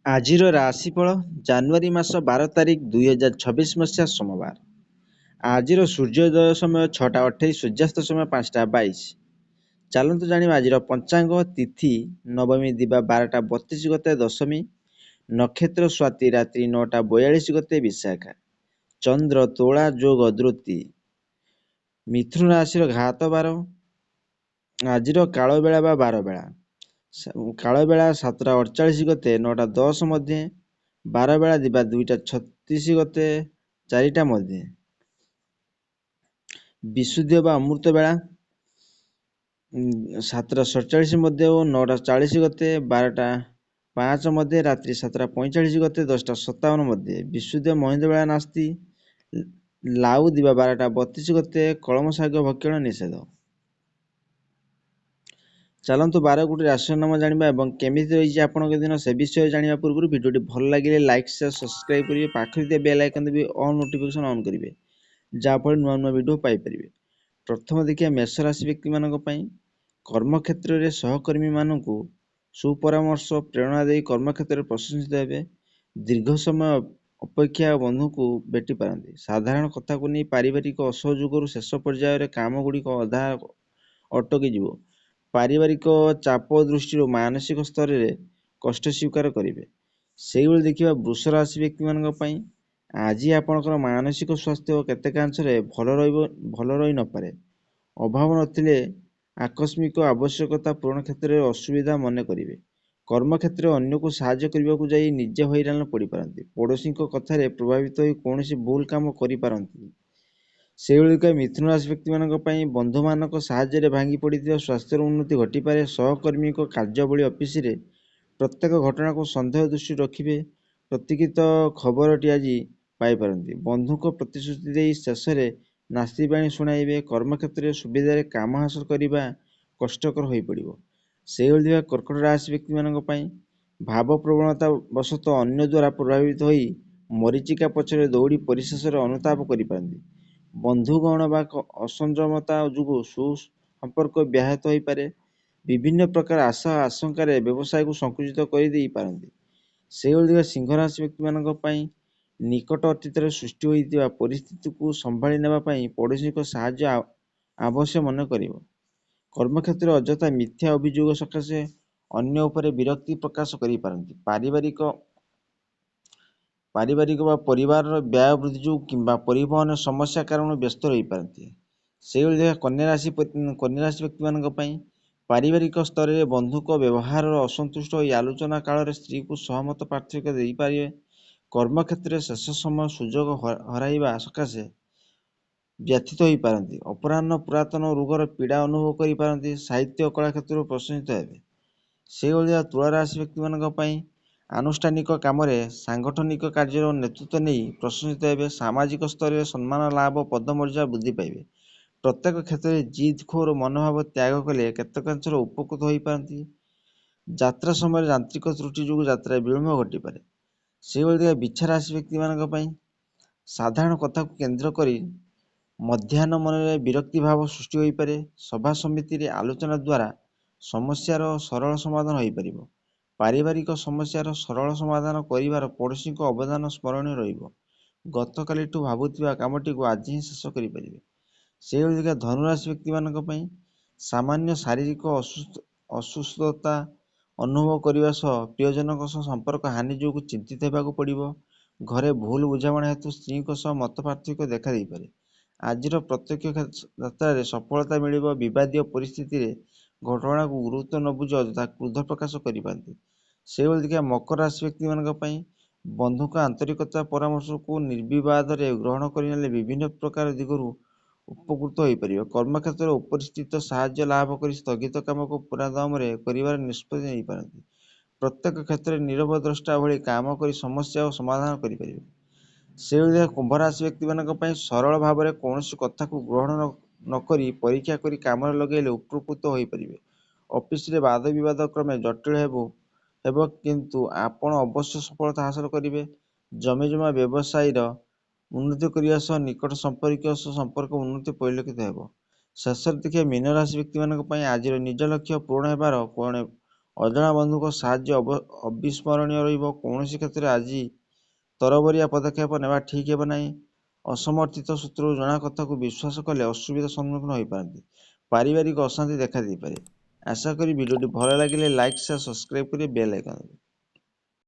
ଆଜିର ରାଶିଫଳ ଜାନୁଆରୀ ମାସ 12 ତାରିଖ 2026 ମସିହା ସୋମବାର। ଆଜିର ସୂର୍ଯ୍ୟୋଦୟ ସମୟ 6ଟା 28, ସୂର୍ଯ୍ୟାସ୍ତ ସମୟ 5ଟା 22। ଚାଲନ୍ତୁ ଜାଣିବା ଆଜିର ପଞ୍ଚାଙ୍ଗ। ତିଥି ନବମୀ ଦିବା 12ଟା 32 ଗତେ ଦଶମୀ। ନକ୍ଷତ୍ର ସ୍ୱାତି ରାତ୍ରି 9ଟା 42 ଗତେ ବିଶାଖା। ଚନ୍ଦ୍ର ତୁଳା ଯୋଗ ଧୃତି। ମିଥୁନ ରାଶିର ଘାତ ବାର। ଆଜିର କାଳବେଳା ବା ବାରବେଳା। କାଳବେଳା 7ଟା 48 ଗତେ 9ଟା 10 ମଧ୍ୟେ। ବାରବେଳା ଦିବା 2ଟା 36 ଗତେ 4ଟା ମଧ୍ୟେ। ବିଶୁଦ୍ଧ ବା ଅମୃତ ବେଳା 7ଟା 47 ମଧ୍ୟେ ଓ 9ଟା 40 ଗତେ 12ଟା 5 ମଧ୍ୟେ। ରାତ୍ରି 7ଟା 45 ଗତେ 10ଟା 57 ମଧ୍ୟେ। ବିଶୁଦ୍ଧ ମହିନ୍ଦ ବେଳା ନାସ୍ତି। ଲାଉ ଦିବା 12ଟା 32 ଗତେ କଳମ ଶାଗ ଭକ୍ଷଣ ନିଷେଧ। ଚାଲନ୍ତୁ 12ଗୋଟି ରାଶିର ନାମ ଜାଣିବା ଏବଂ କେମିତି ରହିଛି ଆପଣଙ୍କ ଦିନ ସେ ବିଷୟରେ ଜାଣିବା ପୂର୍ବରୁ ଭିଡ଼ିଓଟି ଭଲ ଲାଗିଲେ ଲାଇକ୍ ସେୟାର ସବସ୍କ୍ରାଇବ୍ କରିବେ। ପାଖରେ ଥିବା ବେଲ୍ ଆଇକନ୍ ବି ଅଲ୍ ନୋଟିଫିକେସନ୍ ଅନ୍ କରିବେ, ଯାହାଫଳରେ ନୂଆ ନୂଆ ଭିଡ଼ିଓ ପାଇପାରିବେ। ପ୍ରଥମ ଦେଖିବା ମେଷ ରାଶି ବ୍ୟକ୍ତିମାନଙ୍କ ପାଇଁ। କର୍ମକ୍ଷେତ୍ରରେ ସହକର୍ମୀମାନଙ୍କୁ ସୁପରାମର୍ଶ ପ୍ରେରଣା ଦେଇ କର୍ମକ୍ଷେତ୍ରରେ ପ୍ରଶଂସିତ ହେବେ। ଦୀର୍ଘ ସମୟ ଅପେକ୍ଷା ବନ୍ଧୁଙ୍କୁ ଭେଟି ପାରନ୍ତି। ସାଧାରଣ କଥାକୁ ନେଇ ପାରିବାରିକ ଅସହଯୋଗରୁ ଶେଷ ପର୍ଯ୍ୟାୟରେ କାମଗୁଡ଼ିକ ଅଧା ଅଟକିଯିବ। ପାରିବାରିକ ଚାପ ଦୃଷ୍ଟିରୁ ମାନସିକ ସ୍ତରରେ କଷ୍ଟ ସ୍ୱୀକାର କରିବେ। ସେଇଭଳି ଦେଖିବା ବୃଷ ରାଶି ବ୍ୟକ୍ତିମାନଙ୍କ ପାଇଁ। ଆଜି ଆପଣଙ୍କର ମାନସିକ ସ୍ୱାସ୍ଥ୍ୟ କେତେକାଂଶରେ ଭଲ ରହି ନପାରେ। ଅଭାବ ନଥିଲେ ଆକସ୍ମିକ ଆବଶ୍ୟକତା ପୂରଣ କ୍ଷେତ୍ରରେ ଅସୁବିଧା ମନେ କରିବେ। କର୍ମକ୍ଷେତ୍ରରେ ଅନ୍ୟକୁ ସାହାଯ୍ୟ କରିବାକୁ ଯାଇ ନିଜେ ହଇରାଣ ପଡ଼ିପାରନ୍ତି। ପଡ଼ୋଶୀଙ୍କ କଥାରେ ପ୍ରଭାବିତ ହୋଇ କୌଣସି ଭୁଲ କାମ କରିପାରନ୍ତି। ସେଇଭଳି ମିଥୁନ ରାଶି ବ୍ୟକ୍ତିମାନଙ୍କ ପାଇଁ ବନ୍ଧୁମାନଙ୍କ ସାହାଯ୍ୟରେ ଭାଙ୍ଗି ପଡ଼ିଥିବା ସ୍ୱାସ୍ଥ୍ୟର ଉନ୍ନତି ଘଟିପାରେ। ସହକର୍ମୀଙ୍କ କାର୍ଯ୍ୟାବଳୀ ଅଫିସରେ ପ୍ରତ୍ୟେକ ଘଟଣାକୁ ସନ୍ଦେହ ଦୃଷ୍ଟିରେ ରଖିବେ। ପ୍ରତୀକ୍ଷିତ ଖବରଟି ଆଜି ପାଇପାରନ୍ତି। ବନ୍ଧୁଙ୍କ ପ୍ରତିଶ୍ରୁତି ଦେଇ ଶେଷରେ ନାସ୍ତି ବାଣୀ ଶୁଣାଇବେ। କର୍ମକ୍ଷେତ୍ରରେ ସୁବିଧାରେ କାମ ହାସଲ କରିବା କଷ୍ଟକର ହୋଇପଡ଼ିବ। ସେଇଭଳି କର୍କଟ ରାଶି ବ୍ୟକ୍ତିମାନଙ୍କ ପାଇଁ ଭାବପ୍ରବଣତା ବଶତଃ ଅନ୍ୟ ଦ୍ୱାରା ପ୍ରଭାବିତ ହୋଇ ମରୀଚିକା ପଛରେ ଦୌଡ଼ି ପରିଶେଷରେ ଅନୁତାପ କରିପାରନ୍ତି। ବନ୍ଧୁଗଣ ବା ଅସଂଯମତା ଯୋଗୁଁ ସୁସମ୍ପର୍କ ବ୍ୟାହତ ହୋଇପାରେ। ବିଭିନ୍ନ ପ୍ରକାର ଆଶା ଆଶଙ୍କାରେ ବ୍ୟବସାୟକୁ ସଂକୁଚିତ କରିଦେଇ ପାରନ୍ତି। ସେଇଭଳି ସିଂହ ରାଶି ବ୍ୟକ୍ତିମାନଙ୍କ ପାଇଁ ନିକଟ ଅତୀତରେ ସୃଷ୍ଟି ହୋଇଥିବା ପରିସ୍ଥିତିକୁ ସମ୍ଭାଳି ନେବା ପାଇଁ ପଡ଼ୋଶୀଙ୍କ ସାହାଯ୍ୟ ଆବଶ୍ୟକ ମନେ କରିବ। କର୍ମକ୍ଷେତ୍ରରେ ଅଯଥା ମିଥ୍ୟା ଅଭିଯୋଗ ସକାଶେ ଅନ୍ୟ ଉପରେ ବିରକ୍ତି ପ୍ରକାଶ କରିପାରନ୍ତି। ପାରିବାରିକ ବା ପରିବାରର ବ୍ୟୟ ବୃଦ୍ଧି ଯୋଗୁଁ କିମ୍ବା ପରିବହନ ସମସ୍ୟା କାରଣରୁ ବ୍ୟସ୍ତ ରହିପାରନ୍ତି। ସେଇଭଳି କନ୍ୟା ରାଶି ବ୍ୟକ୍ତିମାନଙ୍କ ପାଇଁ ପାରିବାରିକ ସ୍ତରରେ ବନ୍ଧୁଙ୍କ ବ୍ୟବହାରର ଅସନ୍ତୁଷ୍ଟ ହୋଇ ଆଲୋଚନା କାଳରେ ସ୍ତ୍ରୀକୁ ସହମତ ପାର୍ଥକ୍ୟ ଦେଇପାରିବେ। କର୍ମକ୍ଷେତ୍ରରେ ଶେଷ ସମୟ ସୁଯୋଗ ହରାଇବା ସକାଶେ ବ୍ୟଥିତ ହୋଇପାରନ୍ତି। ଅପରାହ୍ନ ପୁରାତନ ରୋଗର ପୀଡ଼ା ଅନୁଭବ କରିପାରନ୍ତି। ସାହିତ୍ୟ ଓ କଳା କ୍ଷେତ୍ରରୁ ପ୍ରଶଂସିତ ହେବେ। ସେଇଭଳି ତୁଳା ରାଶି ବ୍ୟକ୍ତିମାନଙ୍କ ପାଇଁ ଆନୁଷ୍ଠାନିକ କାମରେ ସାଂଗଠନିକ କାର୍ଯ୍ୟର ନେତୃତ୍ୱ ନେଇ ପ୍ରଶଂସିତ ହେବେ। ସାମାଜିକ ସ୍ତରରେ ସମ୍ମାନ ଲାଭ ପଦମର୍ଯ୍ୟାଦା ବୃଦ୍ଧି ପାଇବେ। ପ୍ରତ୍ୟେକ କ୍ଷେତ୍ରରେ ଜିଦ୍ ଖୋର ମନୋଭାବ ତ୍ୟାଗ କଲେ କେତେକାଂଶରେ ଉପକୃତ ହୋଇପାରନ୍ତି। ଯାତ୍ରା ସମୟରେ ଯାନ୍ତ୍ରିକ ତ୍ରୁଟି ଯୋଗୁଁ ଯାତ୍ରାରେ ବିଳମ୍ବ ଘଟିପାରେ। ସେଇଭଳି ବିଛା ରାଶି ବ୍ୟକ୍ତିମାନଙ୍କ ପାଇଁ ସାଧାରଣ କଥାକୁ କେନ୍ଦ୍ର କରି ମଧ୍ୟାହ୍ନ ମନରେ ବିରକ୍ତି ଭାବ ସୃଷ୍ଟି ହୋଇପାରେ। ସଭା ସମିତିରେ ଆଲୋଚନା ଦ୍ୱାରା ସମସ୍ୟାର ସରଳ ସମାଧାନ ହୋଇପାରିବ। ପାରିବାରିକ ସମସ୍ୟାର ସରଳ ସମାଧାନ କରିବାର ପଡ଼ୋଶୀଙ୍କ ଅବଦାନ ସ୍ମରଣୀୟ ରହିବ। ଗତକାଲିଠୁ ଭାବୁଥିବା କାମଟିକୁ ଆଜି ହିଁ ଶେଷ କରିପାରିବେ। ସେଇଭଳି ଧନୁରାଶି ବ୍ୟକ୍ତିମାନଙ୍କ ପାଇଁ ସାମାନ୍ୟ ଶାରୀରିକ ଅସୁସ୍ଥତା ଅନୁଭବ କରିବା ସହ ପ୍ରିୟଜନଙ୍କ ସହ ସମ୍ପର୍କ ହାନି ଯୋଗୁଁ ଚିନ୍ତିତ ହେବାକୁ ପଡ଼ିବ। ଘରେ ଭୁଲ ବୁଝାମଣା ହେତୁ ସ୍ତ୍ରୀଙ୍କ ସହ ମତ ପାର୍ଥକ୍ୟ ଦେଖା ଦେଇପାରେ। ଆଜିର ପ୍ରତ୍ୟକ୍ଷ ଯାତ୍ରାରେ ସଫଳତା ମିଳିବ। ବିବାଦୀୟ ପରିସ୍ଥିତିରେ ଘଟଣାକୁ ଗୁରୁତ୍ୱ ନ ବୁଝି ଅଯଥା କ୍ରୋଧ ପ୍ରକାଶ କରିପାରନ୍ତି। ସେଇଭଳି ମକର ରାଶି ବ୍ୟକ୍ତିମାନଙ୍କ ପାଇଁ ବନ୍ଧୁଙ୍କ ଆନ୍ତରିକତା ପରାମର୍ଶକୁ ନିର୍ବିବାଦରେ ଗ୍ରହଣ କରିନେଲେ ବିଭିନ୍ନ ପ୍ରକାର ଦିଗରୁ ଉପକୃତ ହୋଇପାରିବ। କର୍ମକ୍ଷେତ୍ରରେ ଉପରିସ୍ଥିତ ସାହାଯ୍ୟ ଲାଭ କରି ସ୍ଥଗିତ କାମକୁ ପୁରାଦମରେ କରିବାର ନିଷ୍ପତ୍ତି ନେଇପାରନ୍ତି। ପ୍ରତ୍ୟେକ କ୍ଷେତ୍ରରେ ନୀରବ ଦ୍ରଷ୍ଟା ଭଳି କାମ କରି ସମସ୍ୟା ଓ ସମାଧାନ କରିପାରିବେ। ସେଇଭଳି କୁମ୍ଭ ରାଶି ବ୍ୟକ୍ତିମାନଙ୍କ ପାଇଁ ସରଳ ଭାବରେ କୌଣସି କଥାକୁ ଗ୍ରହଣ ନକରି ପରୀକ୍ଷା କରି କାମରେ ଲଗାଇଲେ ଉପକୃତ ହୋଇପାରିବେ। ଅଫିସରେ ବାଦ ବିବାଦ କ୍ରମେ ଜଟିଳ ହେବ କିନ୍ତୁ ଆପଣ ଅବଶ୍ୟ ସଫଳତା ହାସଲ କରିବେ। ଜମିଜମା ବ୍ୟବସାୟୀର ଉନ୍ନତି କରିବା ସହ ନିକଟ ସମ୍ପର୍କୀୟ ସହ ସମ୍ପର୍କ ଉନ୍ନତି ପରିଲକ୍ଷିତ ହେବ। ଶେଷରେ ଦେଖିବା ମୀନ ରାଶି ବ୍ୟକ୍ତିମାନଙ୍କ ପାଇଁ ଆଜିର ନିଜ ଲକ୍ଷ୍ୟ ପୂରଣ ହେବାର ଅଜଣା ବନ୍ଧୁଙ୍କ ସାହାଯ୍ୟ ଅବିସ୍ମରଣୀୟ ରହିବ। କୌଣସି କ୍ଷେତ୍ରରେ ଆଜି ତରବରିଆ ପଦକ୍ଷେପ ନେବା ଠିକ୍ ହେବ ନାହିଁ। ଅସମର୍ଥିତ ସୂତ୍ରରୁ ଜଣା କଥାକୁ ବିଶ୍ୱାସ କଲେ ଅସୁବିଧାର ସମ୍ମୁଖୀନ ହୋଇପାରନ୍ତି। ପାରିବାରିକ ଅଶାନ୍ତି ଦେଖା ଦେଇପାରେ। ଆଶା କରି ଭିଡ଼ିଓଟି ଭଲ ଲାଗିଲେ ଲାଇକ୍, ସେୟାର, ସବସ୍କ୍ରାଇବ୍ କରି ବେଲ୍ ଆଇକନ୍